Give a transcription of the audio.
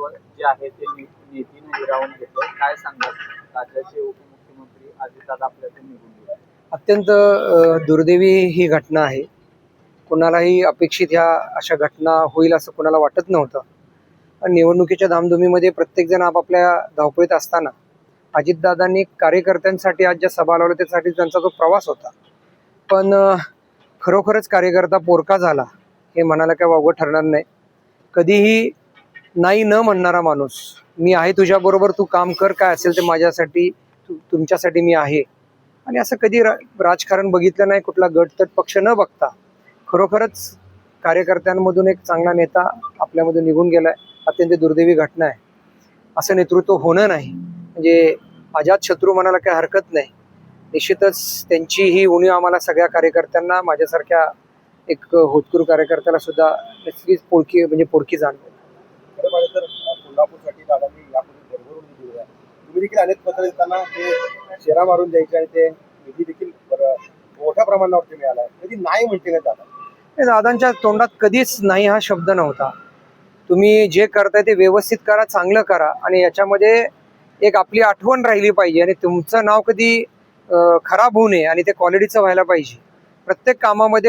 नेतृत्व जे आहे ते नीतीने हिरावून घेतलं. काय सांगाल? राज्याचे उपमुख्यमंत्री अजितदादा आपल्यातून निघून गेले. अत्यंत दुर्दैवी ही घटना आहे. कोणालाही अपेक्षित ह्या अशा घटना होईल असं कोणाला वाटत नव्हतं. पण निवडणुकीच्या धामधुमीमध्ये प्रत्येकजण आपापल्या धावपळीत असताना अजितदादांनी कार्यकर्त्यांसाठी आज ज्या सभा लावल्या त्यासाठी त्यांचा जो प्रवास होता, पण खरोखरच कार्यकर्ता पोरका झाला हे म्हणायला काय वावगं ठरणार नाही. कधीही नाही न म्हणणारा माणूस, मी आहे तुझ्याबरोबर, तू काम कर, काय असेल ते माझ्यासाठी, तुमच्यासाठी मी आहे. आणि असं कधी राजकारण बघितलं नाही, कुठला गटतट पक्ष न बघता खरोखरच कार्यकर्त्यांमधून एक चांगला नेता आपल्यामधून निघून गेलाय. अत्यंत दुर्दैवी घटना आहे. असं नेतृत्व होणं नाही म्हणजे अजातशत्रू म्हणायला काही हरकत नाही. निश्चितच त्यांची ही उणीव आम्हाला सगळ्या कार्यकर्त्यांना, माझ्यासारख्या एक होतकरू कार्यकर्त्याला सुद्धा नक्कीच पोरकी जाणवेल. खरं पाहिलं तर कोल्हापूरसाठी दादांनी यापूर्वी भरभरून निधी दिला. तुम्ही देखील अनेक पत्र देताना ते शेरा मारून द्यायचे आणि ते निधी देखील मोठ्या प्रमाणावरती मिळाला. कधी नाही म्हणते नाही दादा. दादांच्या तोंडात कधीच नाही हा शब्द नव्हता. तुम्ही जे करताय ते व्यवस्थित करा, चांगलं करा आणि याच्यामध्ये एक आपली आठवण राहिली पाहिजे आणि तुमचं नाव कधी खराब होऊ नये आणि ते क्वालिटीचं व्हायला पाहिजे. प्रत्येक कामामध्ये